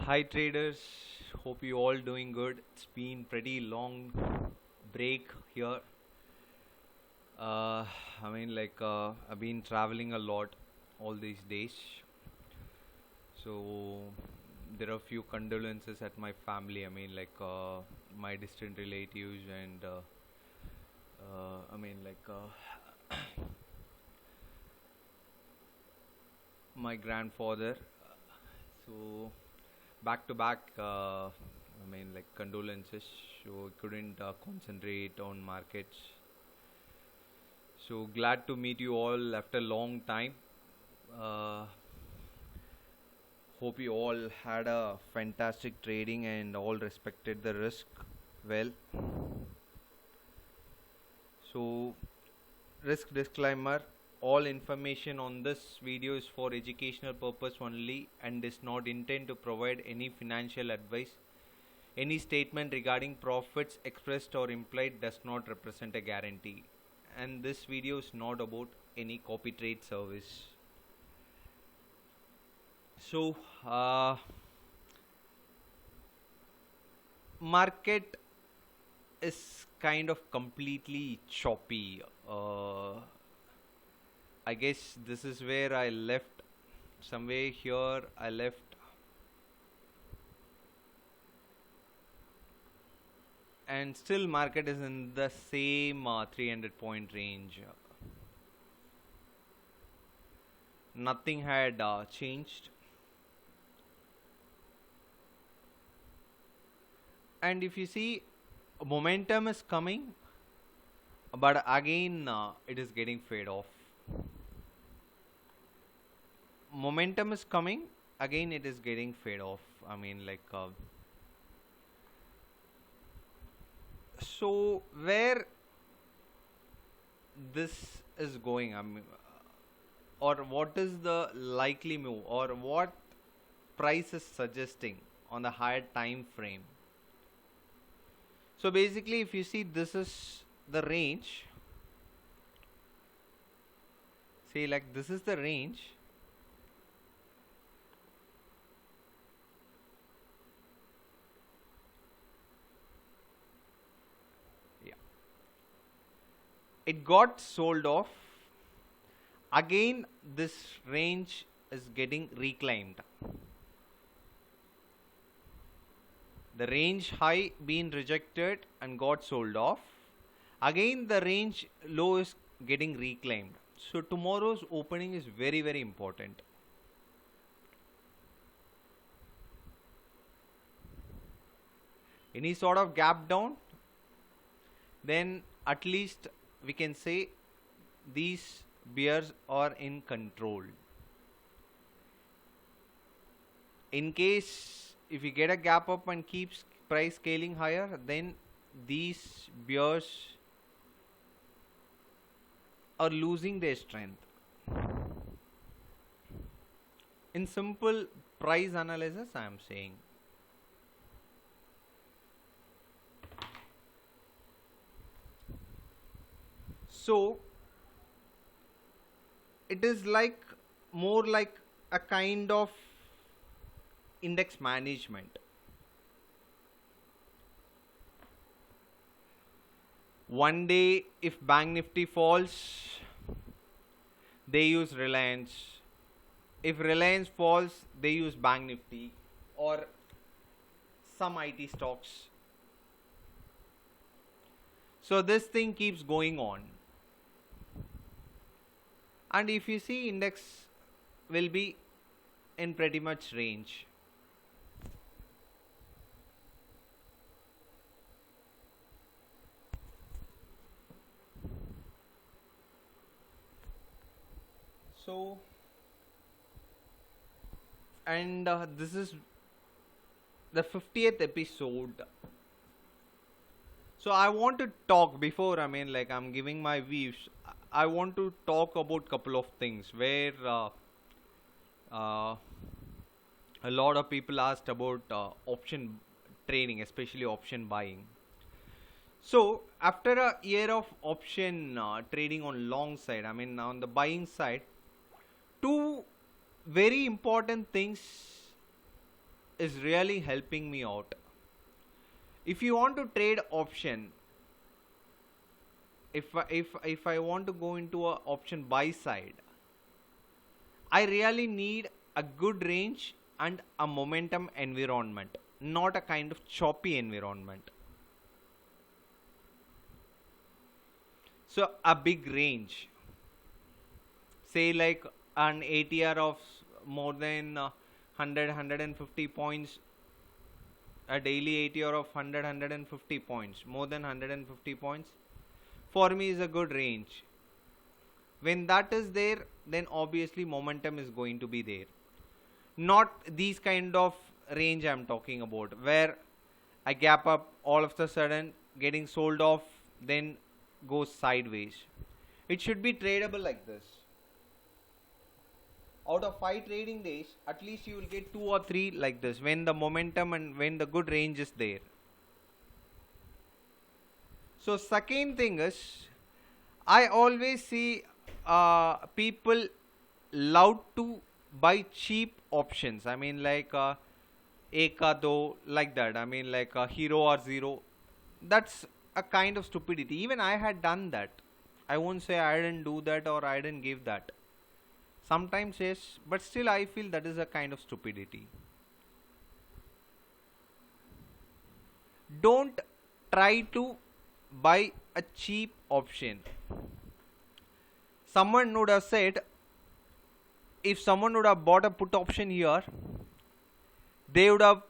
Hi traders, hope you all doing good. It's been pretty long break here. Uh, I've been traveling a lot all these days, so there are a few condolences at my family. My distant relatives and uh, I mean like uh, my grandfather. So back to back, condolences. So couldn't concentrate on markets. So glad to meet you all after a long time. Uh, Hope you all had a fantastic trading and all respected the risk well. So, risk disclaimer, all information on this video is for educational purpose only and is not intended to provide any financial advice. Any statement regarding profits expressed or implied does not represent a guarantee, and this video is not about any copy trade service. So, market is kind of completely choppy. I guess this is where I left. Somewhere here I left. And still market is in the same 300 point range. Nothing had changed. And if you see, momentum is coming, but again it is getting fade off. Momentum is coming, again it is getting fade off. So where this is going, or what is the likely move, or what price is suggesting on the higher time frame. So basically, if you see, this is the range. Say like this is the range. Yeah. It got sold off. Again, this range is getting reclaimed. The range high been rejected and got sold off. Again, the range low is getting reclaimed. So tomorrow's opening is very, very important. Any sort of gap down, then at least we can say these bears are in control. In case if you get a gap up and keeps price scaling higher, then these bears are losing their strength. In simple price analysis, I am saying. So it is like more like a kind of index management. One day if Bank Nifty falls, they use Reliance. If Reliance falls, they use Bank Nifty or some IT stocks. So this thing keeps going on. And if you see, index will be in pretty much range. So, and this is the 50th episode. So I want to talk before, I'm giving my views. I want to talk about couple of things where a lot of people asked about option trading, especially option buying. So after a year of option trading on long side, on the buying side, two very important things is really helping me out. If you want to trade option, if I want to go into a option buy side, I really need a good range and a momentum environment, not a kind of choppy environment. So a big range, say like an ATR of more than 100 points, a daily ATR of 150 points, more than 150 points, for me is a good range. When that is there, then obviously momentum is going to be there. Not these kind of range I'm talking about, where I gap up all of a sudden, getting sold off, then goes sideways. It should be tradable like this. Out of 5 trading days, at least you will get 2 or 3 like this, when the momentum and when the good range is there. So second thing is, I always see people love to buy cheap options. I mean like Ekado, like that. I mean like Hero or Zero. That's a kind of stupidity. Even I had done that. I won't say I didn't do that or I didn't give that. Sometimes yes, but still I feel that is a kind of stupidity. Don't try to buy a cheap option. Someone would have said, if someone would have bought a put option here, they would have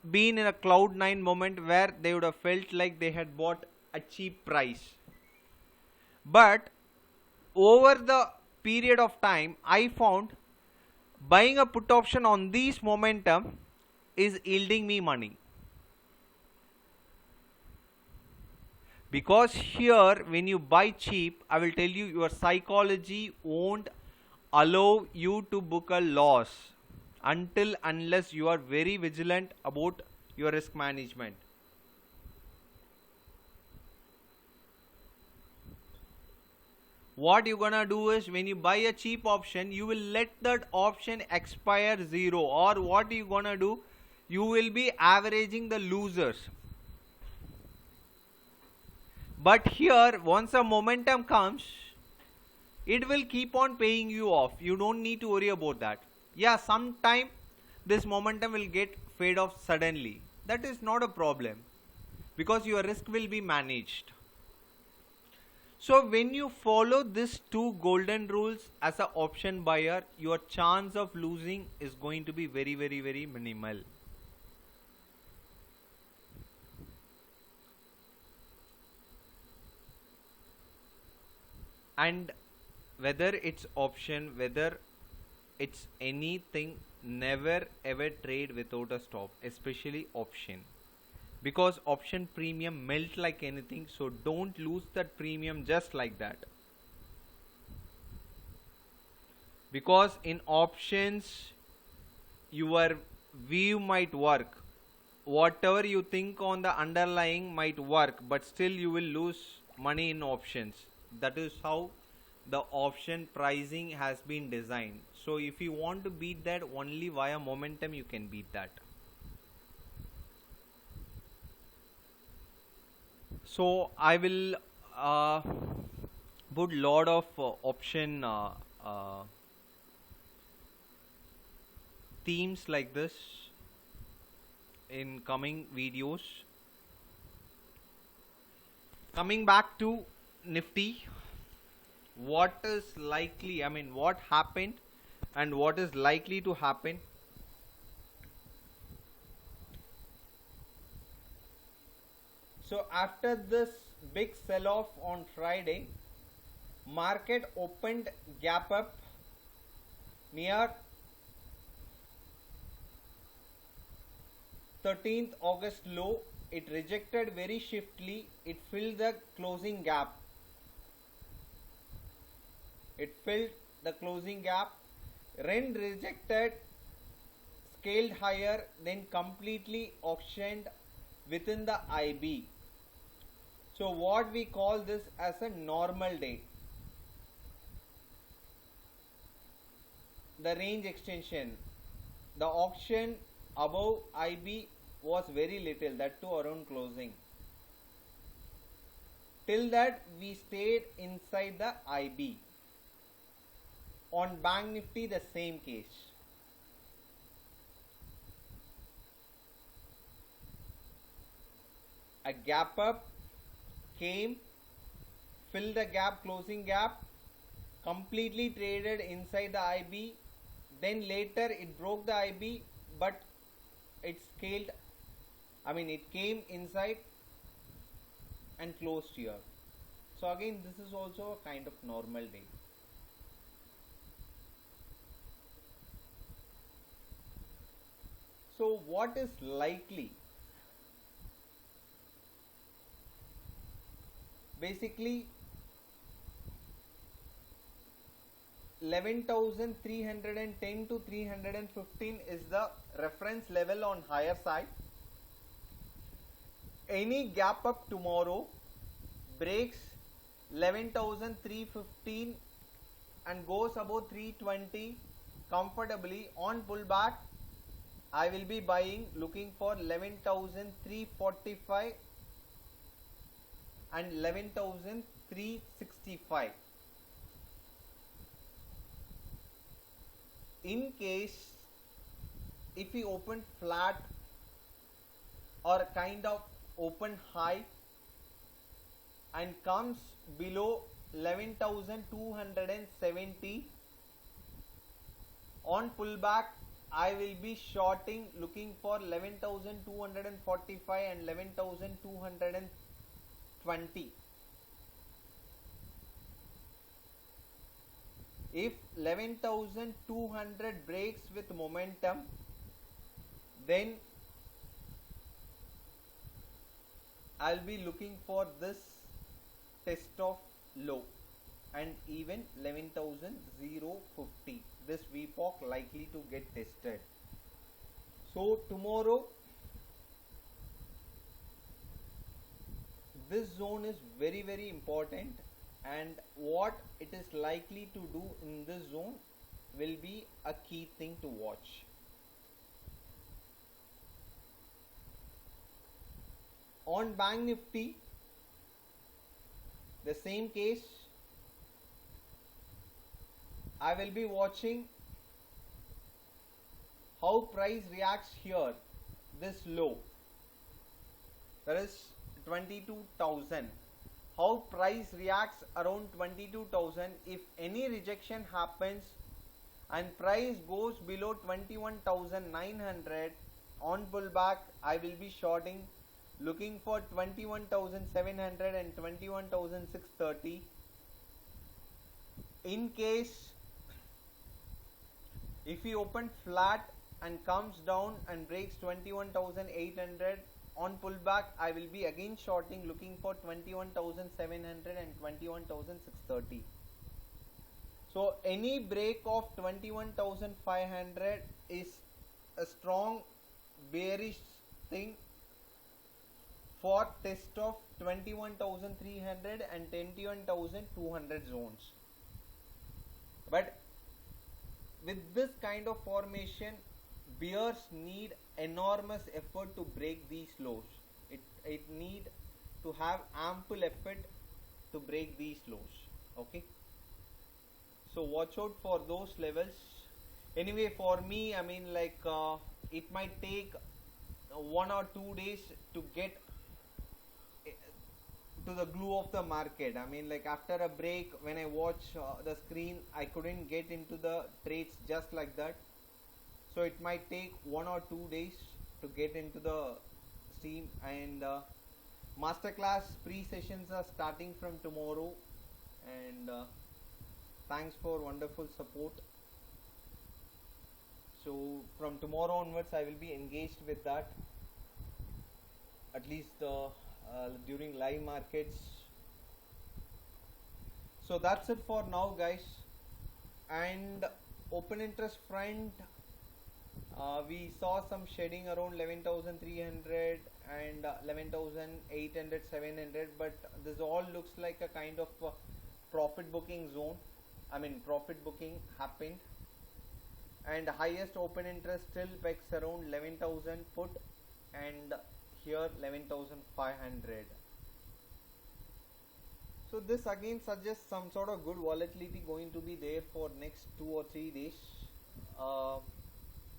been in a cloud 9 moment where they would have felt like they had bought a cheap price. But over the period of time, I found buying a put option on these momentum is yielding me money. Because here, when you buy cheap, I will tell you, your psychology won't allow you to book a loss unless you are very vigilant about your risk management. What you're gonna do is, when you buy a cheap option, you will let that option expire 0, or what you gonna do, you will be averaging the losers. But here, once a momentum comes, it will keep on paying you off. You don't need to worry about that. Yeah, sometime this momentum will get fade off suddenly. That is not a problem, because your risk will be managed. So when you follow these 2 golden rules as an option buyer, your chance of losing is going to be very, very, very minimal. And whether it's option, whether it's anything, never ever trade without a stop, especially option, because option premium melt like anything. So don't lose that premium just like that, because in options your view might work, whatever you think on the underlying might work, but still you will lose money in options. That is how the option pricing has been designed. So if you want to beat that only via momentum, you can beat that. So I will put lot of option themes like this in coming videos. Coming back to Nifty, what is likely, I mean what happened and what is likely to happen. So after this big sell off on Friday, market opened gap up near 13th August low. It rejected very swiftly. It filled the closing gap. It filled the closing gap. Then rejected, scaled higher, then completely auctioned within the IB. So what we call this as a normal day. The range extension. The auction above IB was very little, that too around closing. Till that we stayed inside the IB. On Bank Nifty the same case. A gap up came, filled the gap, closing gap, completely traded inside the IB. Then later it broke the IB, but it scaled, it came inside and closed here. So again, this is also a kind of normal day. So what is likely? Basically 11,310 to 315 is the reference level on higher side. Any gap up tomorrow breaks 11,315 and goes above 320 comfortably on pullback, I will be buying, looking for 11,345 and 11,365. In case if we open flat or kind of open high and comes below 11,270 on pullback, I will be shorting, looking for 11,245 and 11,220. If 11,200 breaks with momentum, then I'll be looking for this test of low and even 11,050. This VPOC likely to get tested. So tomorrow this zone is very, very important, and what it is likely to do in this zone will be a key thing to watch. On Bank Nifty, the same case, I will be watching how price reacts here, this low, that is 22,000. How price reacts around 22,000. If any rejection happens and price goes below 21,900 on pullback, I will be shorting, looking for 21,700 and 21,630. In case if we open flat and comes down and breaks 21,800 on pullback, I will be again shorting, looking for 21,700 and 21,630. So any break of 21,500 is a strong bearish thing for test of 21,300 and 21,200 zones. But with this kind of formation, bears need enormous effort to break these lows. It need to have ample effort to break these lows. Okay, so watch out for those levels. Anyway, for me, it might take 1 or 2 days to get to the glue of the market. After a break, when I watch the screen, I couldn't get into the trades just like that. So it might take 1 or 2 days to get into the steam. And masterclass pre-sessions are starting from tomorrow, and thanks for wonderful support. So from tomorrow onwards, I will be engaged with that, at least during live markets. So that's it for now, guys. And open interest front, we saw some shedding around 11,300 and 11,800, 700, but this all looks like a kind of profit booking zone. Profit booking happened. and highest open interest still pegs around 11,000 put, and here 11,500. So this again suggests some sort of good volatility going to be there for next 2 or 3 days.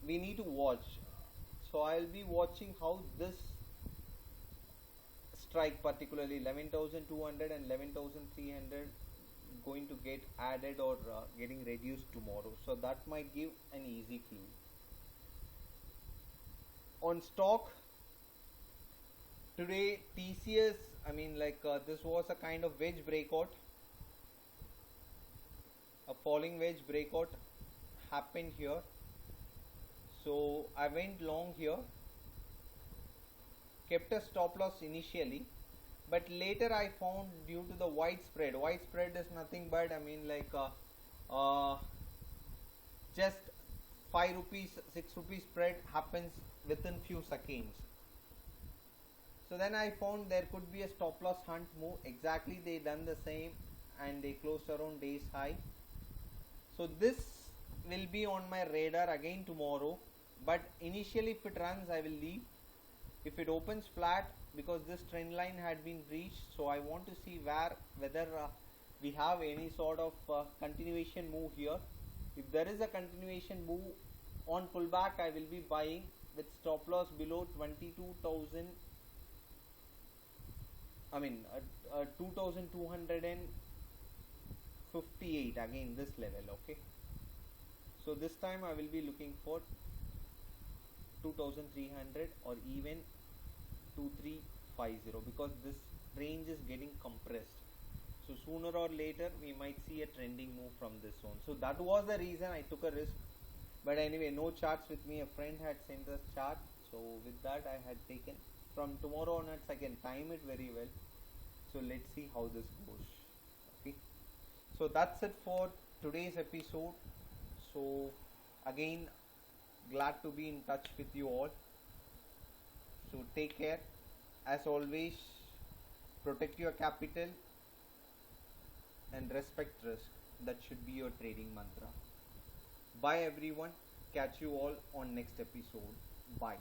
We need to watch. So I'll be watching how this strike, particularly 11,200 and 11,300, going to get added or getting reduced tomorrow. So that might give an easy clue. On stock today, TCS, this was a kind of wedge breakout, a falling wedge breakout happened here. So I went long here, kept a stop loss initially, but later I found due to the widespread is nothing but just 5 rupees 6 rupees spread happens within few seconds. So then I found there could be a stop loss hunt move. Exactly, they done the same and they closed around day's high. So this will be on my radar again tomorrow, but initially if it runs I will leave. If it opens flat, because this trend line had been breached, so I want to see whether we have any sort of continuation move here. If there is a continuation move on pullback, I will be buying with stop loss below 2258, again this level. Okay, so this time I will be looking for 2300 or even 2350, because this range is getting compressed. So sooner or later we might see a trending move from this zone. So that was the reason I took a risk. But anyway, no charts with me. A friend had sent us chart, so with that I had taken. From tomorrow onwards I can time it very well. So let's see how this goes. Okay, so that's it for today's episode. So again, glad to be in touch with you all. So take care. As always, protect your capital and respect risk. That should be your trading mantra. Bye everyone. Catch you all on next episode. Bye.